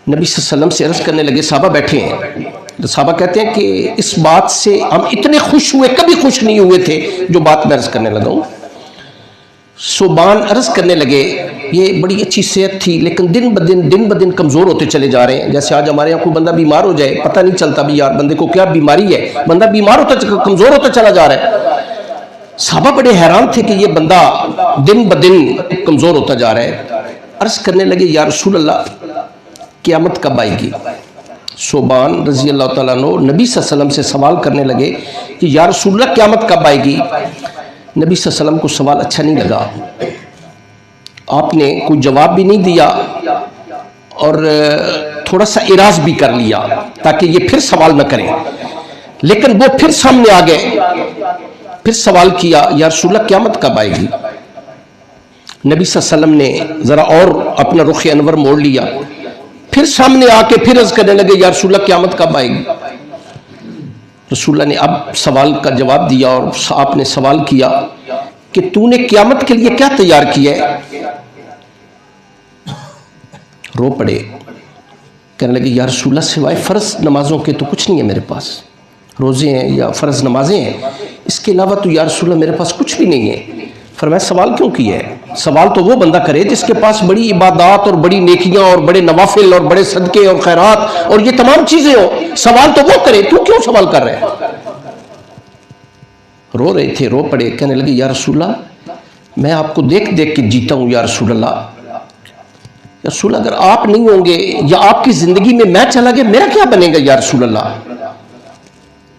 نبی صلی اللہ علیہ وسلم سے عرض کرنے لگے، صحابہ بیٹھے ہیں، صحابہ کہتے ہیں کہ اس بات سے ہم اتنے خوش ہوئے، کبھی خوش نہیں ہوئے تھے جو بات میں عرض کرنے لگا ہوں۔ صوبان عرض کرنے لگے یہ بڑی اچھی صحت تھی لیکن دن بدن کمزور ہوتے چلے جا رہے ہیں، جیسے آج ہمارے یہاں کوئی بندہ بیمار ہو جائے پتہ نہیں چلتا بھی یار بندے کو کیا بیماری ہے، بندہ بیمار ہوتا کمزور ہوتا چلا جا رہا ہے۔ صحابہ بڑے حیران تھے کہ یہ بندہ دن بدن کمزور ہوتا جا رہا ہے۔ عرض کرنے لگے یا رسول اللہ قیامت کب آئے گی؟ صوبان رضی اللہ تعالیٰ عنہ نبی صلی اللہ علیہ وسلم سے سوال کرنے لگے کہ یا رسول اللہ قیامت کب آئے گی؟ نبی صلی اللہ علیہ وسلم کو سوال اچھا نہیں لگا، آپ نے کوئی جواب بھی نہیں دیا اور تھوڑا سا اعراض بھی کر لیا تاکہ یہ پھر سوال نہ کریں، لیکن وہ پھر سامنے آ گئے، پھر سوال کیا یا رسول اللہ قیامت کب آئے گی؟ نبی صلی اللہ علیہ وسلم نے ذرا اور اپنا رخ انور موڑ لیا، پھر سامنے آ کے پھر عرض کرنے لگے یا رسول اللہ قیامت کب آئے گی؟ رسول اللہ نے اب سوال کا جواب دیا اور آپ نے سوال کیا کہ تو نے قیامت کے لیے کیا تیار کیا ہے؟ رو پڑے، کہنے لگے یا رسول اللہ سوائے فرض نمازوں کے تو کچھ نہیں ہے میرے پاس، روزے ہیں یا فرض نمازیں ہیں، اس کے علاوہ تو یا رسول اللہ میرے پاس کچھ بھی نہیں ہے۔ فرمایا سوال کیوں کیا ہے؟ سوال تو وہ بندہ کرے جس کے پاس بڑی عبادات اور بڑی نیکیاں اور بڑے نوافل اور بڑے صدقے اور خیرات اور یہ تمام چیزیں ہو، سوال تو وہ کرے، تو کیوں سوال کر رہے ہیں؟ رو رہے تھے، رو پڑے، کہنے لگے یا رسول اللہ میں آپ کو دیکھ کے جیتا ہوں یا رسول اللہ، یا رسول اللہ اگر آپ نہیں ہوں گے یا آپ کی زندگی میں میں چلا گیا میرا کیا بنے گا یا رسول اللہ؟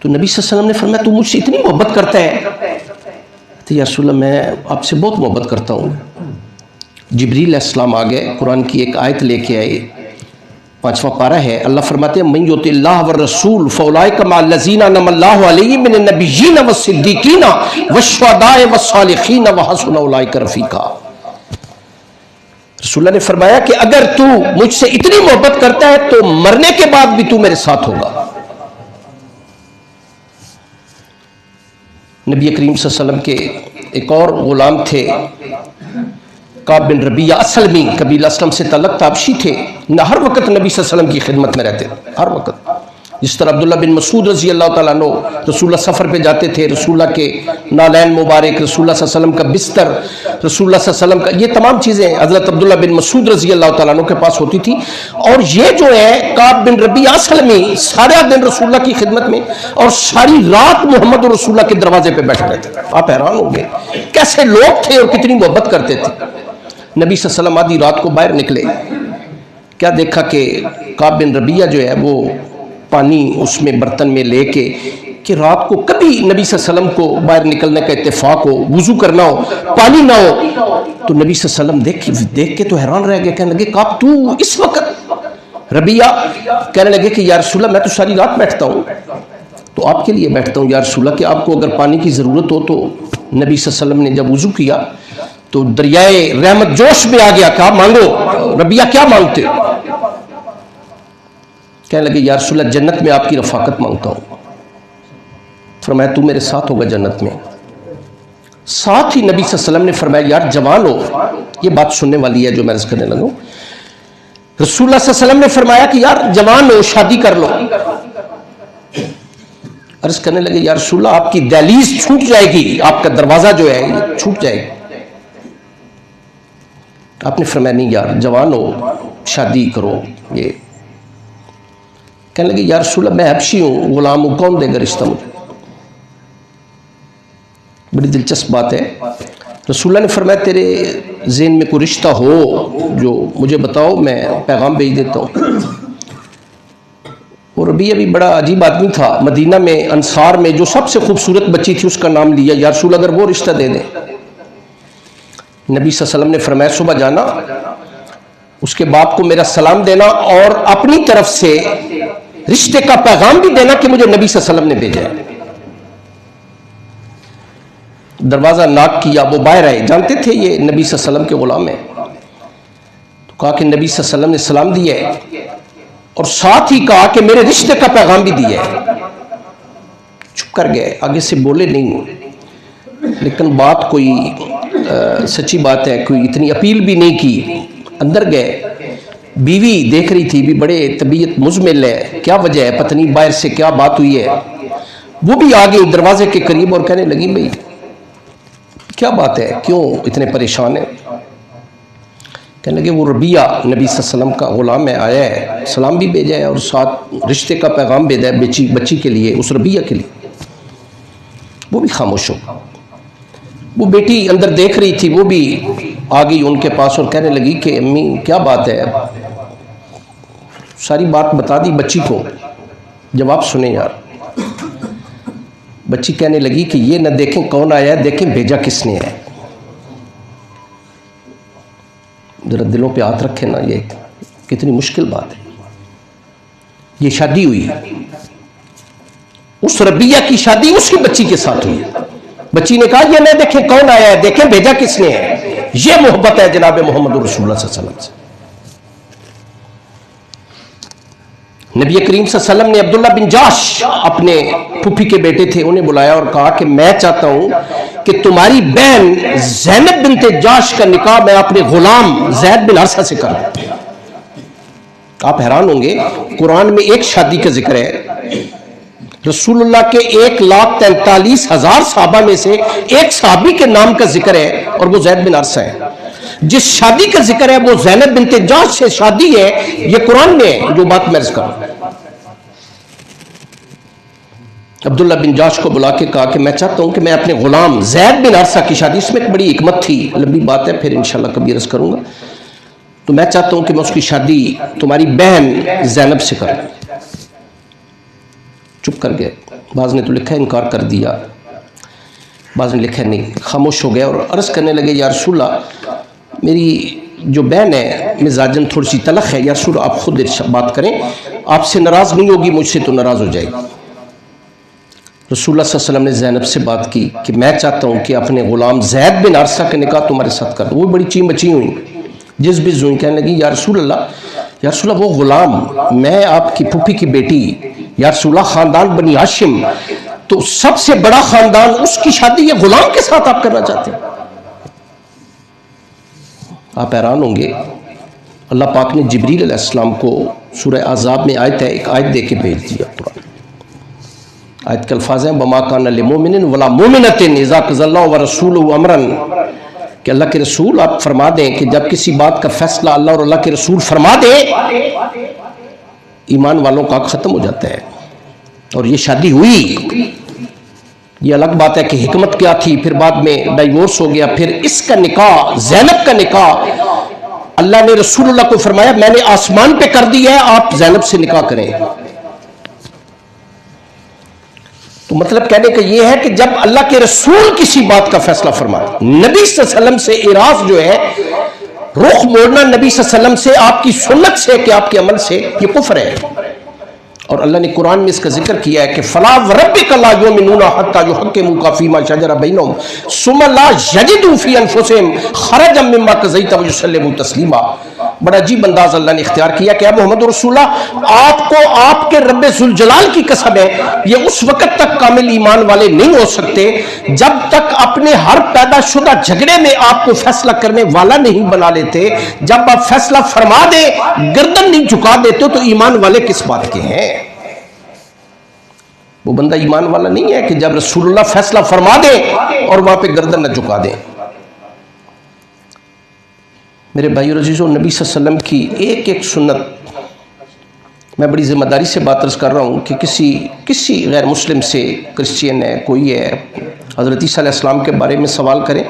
تو نبی صلی اللہ علیہ وسلم نے فرمایا تو مجھ سے اتنی محبت کرتا ہے؟ تو یا رسول اللہ میں آپ سے بہت محبت کرتا ہوں۔ جبریل علیہ السلام آ گئے، قرآن کی ایک آیت لے کے آئے، 5واں پارہ ہے، اللہ فرماتے ہیں من یطع اللہ والرسول فاولئک مع الذین انعم اللہ علیہم من النبیین والصدیقین والشہداء والصالحین وحسن اولئک رفیقا۔ رسول اللہ نے فرمایا کہ اگر تو مجھ سے اتنی محبت کرتا ہے تو مرنے کے بعد بھی تو میرے ساتھ ہوگا۔ نبی کریم صلی اللہ علیہ وسلم کے ایک اور غلام تھے کعب بن ربیعہ اسلمی، قبیلہ اسلم سے تعلق تابشی تھے، ہر وقت نبی صلی اللہ علیہ وسلم کی خدمت میں رہتے، ہر وقت۔ جس طرح عبداللہ بن مسعود رضی اللہ تعالیٰ عنہ رسول اللہ سفر پہ جاتے تھے، رسول اللہ کے نالین مبارک، رسول اللہ صلی اللہ علیہ وسلم کا بستر، رسول اللہ صلی اللہ علیہ وسلم کا یہ تمام چیزیں حضرت عبداللہ بن مسعود رضی اللہ تعالیٰ عنہ کے پاس ہوتی تھی۔ اور یہ جو ہے کعب بن ربیعہ اسلمی سارا دن رسول اللہ کی خدمت میں اور ساری رات محمد رسول اللہ کے دروازے پہ بیٹھ رہتے تھے۔ آپ حیران ہوں گے کیسے لوگ تھے اور کتنی محبت کرتے تھے۔ نبی صلی اللہ علیہ وسلم آدھی رات کو باہر نکلے، کیا دیکھا کہ کعب بن ربیعہ جو ہے وہ پانی اس میں برتن میں لے کے، کہ رات کو کبھی نبی صلی اللہ علیہ وسلم کو باہر نکلنے کا اتفاق ہو، وضو کرنا ہو، پانی نہ ہو، تو نبی صلی اللہ علیہ وسلم دیکھ کے تو حیران رہ گئے، کہنے لگے کعب تو اس وقت؟ ربیعہ کہنے لگے کہ یا رسول اللہ میں تو ساری رات بیٹھتا ہوں، تو آپ کے لیے بیٹھتا ہوں یا رسول اللہ کہ آپ کو اگر پانی کی ضرورت ہو تو۔ نبی صلی اللہ علیہ وسلم نے جب وضو کیا تو دریائے رحمت جوش میں آ گیا، کہا مانگو۔ ربیعہ کیا مانگتے؟ کہنے لگے یا رسول اللہ جنت میں آپ کی رفاقت مانگتا ہوں۔ فرمایا تو میرے ساتھ ہوگا جنت میں۔ ساتھ ہی نبی صلی اللہ علیہ وسلم نے فرمایا یار جوان ہو، یہ بات سننے والی ہے جو میں عرض کرنے لگا ہوں۔ رسول اللہ صلی اللہ علیہ وسلم نے فرمایا کہ یار جوان ہو، شادی کر لو۔ عرض کرنے لگے یا رسول اللہ آپ کی دہلیز چھوٹ جائے گی، آپ کا دروازہ جو ہے یہ چھوٹ جائے گا۔ آپ نے فرمایا نہیں یار جوان ہو، شادی کرو۔ یہ کہنے لگے یا رسول اللہ میں حبشی ہوں، غلام ہوں، کون دے گا رشتہ مجھے؟ بڑی دلچسپ بات ہے، رسول اللہ نے فرمایا تیرے ذہن میں کوئی رشتہ ہو جو مجھے بتاؤ، میں پیغام بھیج دیتا ہوں۔ اور ربیعہ بھی بڑا عجیب آدمی تھا، مدینہ میں انصار میں جو سب سے خوبصورت بچی تھی اس کا نام لیا، یا رسول اگر وہ رشتہ دے دیں۔ نبی صلی اللہ علیہ وسلم نے فرمایا صبح جانا، اس کے باپ کو میرا سلام دینا اور اپنی طرف سے رشتے کا پیغام بھی دینا کہ مجھے نبی صلی اللہ علیہ وسلم نے بھیجا ہے۔ دروازہ ناک کیا، وہ باہر آئے، جانتے تھے یہ نبی صلی اللہ علیہ وسلم کے غلام ہیں، تو کہا کہ نبی صلی اللہ علیہ وسلم نے سلام دیا ہے اور ساتھ ہی کہا کہ میرے رشتے کا پیغام بھی دیا ہے۔ چپ کر گئے، آگے سے بولے نہیں، لیکن بات کوئی سچی بات ہے، کوئی اتنی اپیل بھی نہیں کی۔ اندر گئے، بیوی دیکھ رہی تھی بھی بڑے طبیعت مزمل ہے، کیا وجہ ہے، پتہ نہیں باہر سے کیا بات ہوئی ہے۔ وہ بھی آ گئی دروازے کے قریب اور کہنے لگی بھئی کیا بات ہے، کیوں اتنے پریشان ہیں؟ کہنے لگے وہ ربیعہ نبی صلی اللہ علیہ وسلم کا غلام ہے، آیا ہے، سلام بھی بھیجا ہے اور ساتھ رشتے کا پیغام بھیجا ہے بچی کے لیے، اس ربیعہ کے لیے۔ وہ بھی خاموش ہو۔ وہ بیٹی اندر دیکھ رہی تھی، وہ بھی آ گئی ان کے پاس اور کہنے لگی کہ امی کیا بات ہے، ساری بات بتا دی بچی کو، جواب سنیں یار۔ بچی کہنے لگی کہ یہ نہ دیکھیں کون آیا ہے، دیکھیں بھیجا کس نے ہے۔ ذرا دلوں پہ ہاتھ رکھیں نا، یہ کتنی مشکل بات ہے۔ یہ شادی ہوئی، اس ربیعہ کی شادی اس کی بچی کے ساتھ ہوئی۔ بچی نے کہا یہ نہ دیکھیں کون آیا ہے، دیکھیں بھیجا کس نے ہے۔ یہ محبت ہے جناب محمد رسول اللہ صلی اللہ علیہ وسلم سے۔ نبی کریم صلی اللہ علیہ وسلم نے عبداللہ بن جاش اپنے پھوپھی کے بیٹے تھے، انہیں بلایا اور کہا کہ میں چاہتا ہوں کہ تمہاری بہن زینب بنت جاش کا نکاح میں اپنے غلام زید بن حارثہ سے کروں۔ آپ حیران ہوں گے، قرآن میں ایک شادی کا ذکر ہے، رسول اللہ کے 1,43,000 صحابہ میں سے ایک صحابی کے نام کا ذکر ہے اور وہ زید بن حارثہ ہے۔ جس شادی کا ذکر ہے وہ زینب بنت جاش سے شادی ہے، یہ قرآن میں ہے جو بات میں عرض کروں۔ عبداللہ بن جاش کو بلا کے کہا کہ میں چاہتا ہوں کہ میں اپنے غلام زید بن حارثہ کی شادی، اس میں ایک بڑی حکمت تھی، لمبی بات ہے، پھر انشاءاللہ کبھی عرض کروں گا، تو میں چاہتا ہوں کہ میں اس کی شادی تمہاری بہن زینب سے کروں۔ چپ کر گئے، بعض نے تو لکھا انکار کر دیا، بعض نے لکھا نہیں، خاموش ہو گئے اور عرض کرنے لگے یا رسول اللہ میری جو بہن ہے مزاجن تھوڑی سی تلخ ہے، یا رسول اللہ آپ خود بات کریں، آپ سے ناراض نہیں ہوگی، مجھ سے تو ناراض ہو جائے گی۔ رسول اللہ صلی اللہ علیہ وسلم نے زینب سے بات کی کہ میں چاہتا ہوں کہ اپنے غلام زید بن حارثہ کے نکاح تمہارے ساتھ کر دوں۔ وہ بڑی چین بچی ہوئی، جس بھی ہوئی، کہنے لگی یا رسول اللہ وہ غلام، میں آپ کی پھوپھی کی بیٹی، یا رسول اللہ خاندان بنی ہاشم، تو سب سے بڑا خاندان، اس کی شادی یہ غلام کے ساتھ آپ کرنا چاہتے ہیں؟ آپ حیران ہوں گے، اللہ پاک نے جبریل علیہ السلام کو سورہ احزاب میں آیت ہے، ایک آیت دے کے بھیج دیا۔ قرآن آیت کے الفاظ ہیں وَمَا كَانَ لِمُؤْمِنٍ وَلَا مُؤْمِنَةٍ إِذَا قَضَى اللَّهُ وَرَسُولُهُ أَمْرًا، کہ اللہ کے رسول آپ فرما دیں کہ جب کسی بات کا فیصلہ اللہ اور اللہ کے رسول فرما دیں، ایمان والوں کا ختم ہو جاتا ہے۔ اور یہ شادی ہوئی، یہ الگ بات ہے کہ حکمت کیا تھی، پھر بعد میں ڈائیورس ہو گیا، پھر اس کا نکاح، زینب کا نکاح، اللہ نے رسول اللہ کو فرمایا میں نے آسمان پہ کر دیا ہے، آپ زینب سے نکاح کریں۔ تو مطلب کہنے کا یہ ہے کہ جب اللہ کے رسول کسی بات کا فیصلہ فرماتے، نبی صلی اللہ علیہ وسلم سے اعراض جو ہے، رخ موڑنا نبی صلی اللہ علیہ وسلم سے، آپ کی سنت سے کہ آپ کے عمل سے، یہ کفر ہے۔ اور اللہ نے قرآن میں اس کا ذکر کیا ہے کہ فَلَا وَرَبِّكَ لَا يُؤْمِنُونَ حَتَّى يُحَكِّمُوكَ فِي مَا شَجَرَ بَيْنَهُمْ ثُمَّ لَا يَجِدُوا فِي أَنفُسِهِمْ حَرَجًا مِّمَّا قَضَيْتَ وَيُسَلِّمُوا تَسْلِيمًا۔ بڑا عجیب انداز اللہ نے اختیار کیا کہ محمد رسول اللہ آپ کو آپ کے رب ذوالجلال کی قسم ہے، یہ اس وقت تک کامل ایمان والے نہیں ہو سکتے جب تک اپنے ہر پیدا شدہ جھگڑے میں آپ کو فیصلہ کرنے والا نہیں بنا لیتے۔ جب آپ فیصلہ فرما دے، گردن نہیں جھکا دیتے تو ایمان والے کس بات کے ہیں؟ وہ بندہ ایمان والا نہیں ہے کہ جب رسول اللہ فیصلہ فرما دے اور وہاں پہ گردن نہ جھکا دیں۔ میرے بھائیو عزیزو، نبی صلی اللہ علیہ وسلم کی ایک ایک سنت، میں بڑی ذمہ داری سے بات عرض کر رہا ہوں کہ کسی غیر مسلم سے، کرسچین ہے، کوئی ہے، حضرت عیسیٰ علیہ السلام کے بارے میں سوال کریں،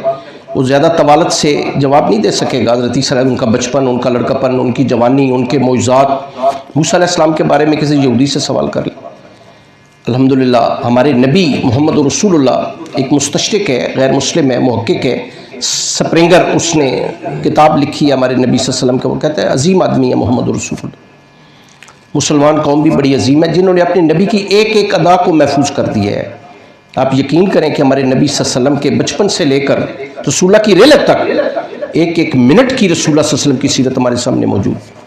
وہ زیادہ طوالت سے جواب نہیں دے سکے گا۔ حضرت عیسیٰ علیہ، ان کا بچپن، ان کا لڑکپن، ان کی جوانی، ان کے معجزات، موسیٰ علیہ السلام کے بارے میں کسی یہودی سے سوال کر لیں۔ الحمدللہ ہمارے نبی محمد رسول اللہ ایک مستشرق ہے، غیر مسلم ہے، محقق ہے، سپرنگر، اس نے کتاب لکھی ہے ہمارے نبی صلی اللہ علیہ وسلم کا، وہ کہتا ہے عظیم آدمی ہے محمد رسول اللہ۔ مسلمان قوم بھی بڑی عظیم ہے جنہوں نے اپنے نبی کی ایک ایک ادا کو محفوظ کر دیا ہے۔ آپ یقین کریں کہ ہمارے نبی صلی اللہ علیہ وسلم کے بچپن سے لے کر رسول اللہ کی رحلت تک ایک ایک منٹ کی رسول اللہ صلی اللہ علیہ وسلم کی سیرت ہمارے سامنے موجود ہے۔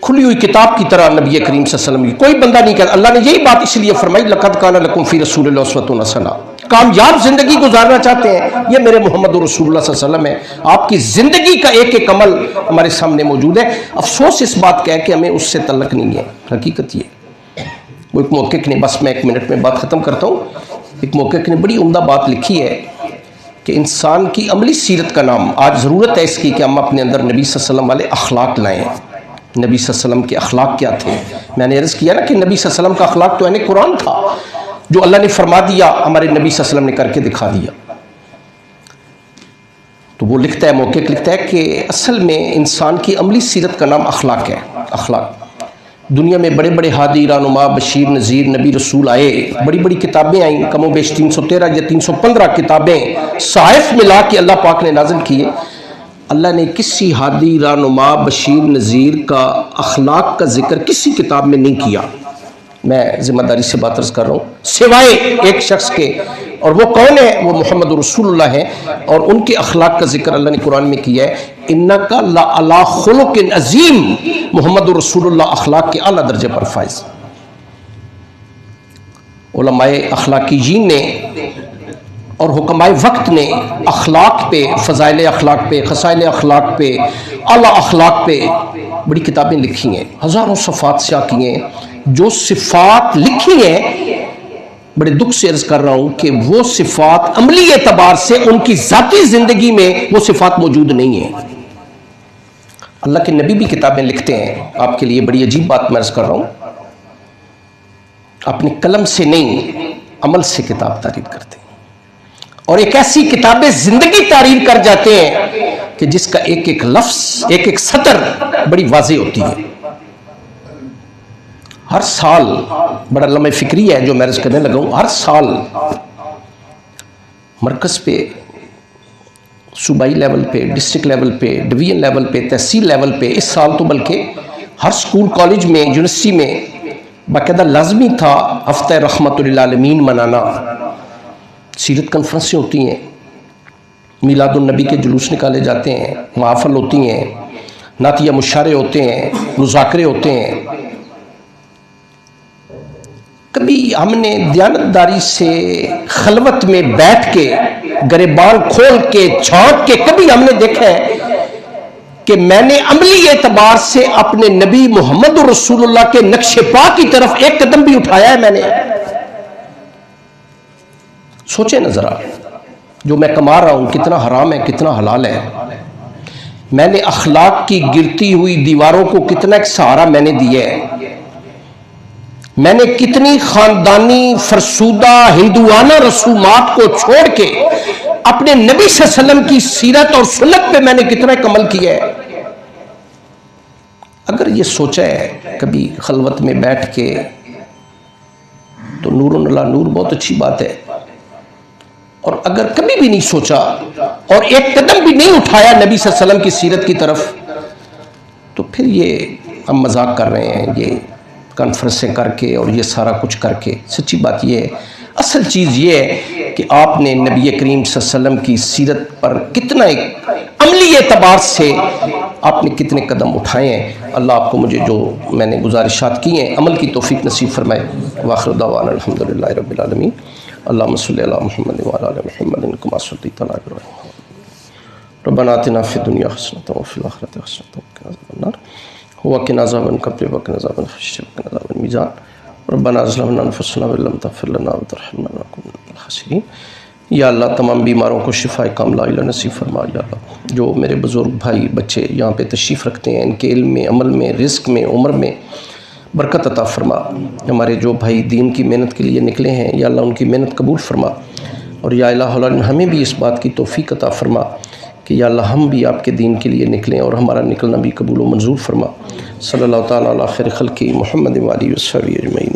کھلی ہوئی کتاب کی طرح نبی کریم صلی اللہ علیہ وسلم کی کوئی بندہ نہیں کہتا۔ اللہ نے یہی بات اس لیے فرمائی لقد کان لکم فی رسول اللہ اسوۃ حسنہ، کامیاب زندگی گزارنا چاہتے ہیں یہ میرے محمد رسول اللہ صلی اللہ علیہ وسلم ہے۔ آپ کی زندگی کا ایک ایک عمل ہمارے سامنے موجود ہے۔ افسوس اس بات کا ہے کہ ہمیں اس سے تعلق نہیں ہے۔ حقیقت یہ وہ ایک محقق نے، بس میں ایک منٹ میں بات ختم کرتا ہوں، ایک محقق نے بڑی عمدہ بات لکھی ہے کہ انسان کی عملی سیرت کا نام، آج ضرورت ہے اس کی کہ ہم اپنے اندر نبی صلی اللہ علیہ وسلم والے اخلاق لائیں۔ نبی صلی اللہ علیہ وسلم کے اخلاق کیا تھے؟ میں نے عرض کیا نا کہ نبی صلی اللہ علیہ وسلم کا اخلاق تو یعنی قرآن تھا، جو اللہ نے فرما دیا ہمارے نبی صلی اللہ علیہ وسلم نے کر کے دکھا دیا۔ تو وہ لکھتا ہے، محقق لکھتا ہے کہ اصل میں انسان کی عملی سیرت کا نام اخلاق ہے۔ اخلاق، دنیا میں بڑے بڑے ہادی، رہنما، بشیر، نذیر، نبی، رسول آئے، بڑی بڑی کتابیں آئیں، کم و بیش 313 یا 315 کتابیں صحائف ملا کے اللہ پاک نے نازل کیے۔ اللہ نے کسی ہادی، رہنما، بشیر، نذیر کا اخلاق کا ذکر کسی کتاب میں نہیں کیا۔ میں ذمہ داری سے بات عرض کر رہا ہوں، سوائے ایک شخص کے، اور وہ کون ہے؟ وہ محمد رسول اللہ ہیں، اور ان کے اخلاق کا ذکر اللہ نے قرآن میں کیا ہے۔ انک لعلی خلق عظیم، محمد رسول اللہ اخلاق کے اعلیٰ درجے پر فائز۔ علماء اخلاقیین نے اور حکماء وقت نے اخلاق پہ، فضائل اخلاق پہ، خصائل اخلاق پہ، اعلیٰ اخلاق پہ بڑی کتابیں لکھی ہیں، ہزاروں صفحات سیاہ کی ہیں۔ جو صفات لکھی ہیں، بڑے دکھ سے عرض کر رہا ہوں کہ وہ صفات عملی اعتبار سے ان کی ذاتی زندگی میں وہ صفات موجود نہیں ہیں۔ اللہ کے نبی بھی کتابیں لکھتے ہیں، آپ کے لیے بڑی عجیب بات میں عرض کر رہا ہوں، اپنے قلم سے نہیں عمل سے کتاب تحریر کرتے ہیں، اور ایک ایسی کتابیں زندگی تحریر کر جاتے ہیں کہ جس کا ایک ایک لفظ، ایک ایک سطر بڑی واضح ہوتی ہے۔ ہر سال، بڑا لمحہ فکری ہے جو میں عرض کرنے لگا ہوں، ہر سال مرکز پہ، صوبائی لیول پہ، ڈسٹرکٹ لیول پہ، ڈویژن لیول پہ، تحصیل لیول پہ، اس سال تو بلکہ ہر سکول، کالج میں، یونیورسٹی میں باقاعدہ لازمی تھا ہفتہ رحمت للعالمین منانا۔ سیرت کانفرنسیں ہوتی ہیں، میلاد النبی کے جلوس نکالے جاتے ہیں، محافل ہوتی ہیں، نعتیہ مشاعرے ہوتے ہیں، مذاکرے ہوتے ہیں۔ کبھی ہم نے دیانتداری سے خلوت میں بیٹھ کے، گریبان کھول کے، جھانک کے، کبھی ہم نے دیکھا ہے کہ میں نے عملی اعتبار سے اپنے نبی محمد رسول اللہ کے نقش پا کی طرف ایک قدم بھی اٹھایا ہے؟ میں نے سوچے نا ذرا، جو میں کما رہا ہوں کتنا حرام ہے، کتنا حلال ہے۔ میں نے اخلاق کی گرتی ہوئی دیواروں کو کتنا ایک سہارا میں نے دیا ہے۔ میں نے کتنی خاندانی فرسودہ ہندوانہ رسومات کو چھوڑ کے اپنے نبی صلی اللہ علیہ وسلم کی سیرت اور سنت پہ میں نے کتنا ایک عمل کیا ہے۔ اگر یہ سوچا ہے کبھی خلوت میں بیٹھ کے تو نور اللہ نور، بہت اچھی بات ہے، اور اگر کبھی بھی نہیں سوچا اور ایک قدم بھی نہیں اٹھایا نبی صلی اللہ علیہ وسلم کی سیرت کی طرف، تو پھر یہ ہم مذاق کر رہے ہیں، یہ کانفرنسیں کر کے اور یہ سارا کچھ کر کے۔ سچی بات یہ ہے، اصل چیز یہ ہے کہ آپ نے نبی کریم صلی اللہ علیہ وسلم کی سیرت پر کتنا ایک عملی اعتبار سے آپ نے کتنے قدم اٹھائے ہیں۔ اللہ آپ کو مجھے جو میں نے گزارشات کی ہیں عمل کی توفیق نصیب فرمائے۔ وآخر دعوانا الحمدللہ رب العالمین۔ اللہم صلی علی محمد وعلی آل محمد کما صلیت علی ابراہیم۔ ربنا آتنا فی الدنیا حسنۃ وفی الآخرۃ حسنۃ وقنا عذاب النار وقنا عذاب القبر وقنا عذاب الحشر وقنا عذاب الميزان ربنا ظلمنا انفسنا وان لم تغفر لنا وترحمنا لنكن من الخاسرین۔ یا اللہ تمام بیماروں کو شفا کاملہ عاجلہ نصیب فرما۔ یا اللہ جو میرے بزرگ بھائی بچے یہاں پہ تشریف رکھتے ہیں، ان کے علم میں، عمل میں، رزق میں، عمر میں برکت عطا فرما۔ ہمارے جو بھائی دین کی محنت کے لیے نکلے ہیں، یا اللہ ان کی محنت قبول فرما۔ اور یا الہ العالمین ہمیں بھی اس بات کی توفیق عطا فرما کہ یا اللہ ہم بھی آپ کے دین کے لیے نکلیں اور ہمارا نکلنا بھی قبول و منظور فرما۔ صلی اللہ تعالیٰ علی خیر خلقی محمد و آلہ وصحبہ اجمعین۔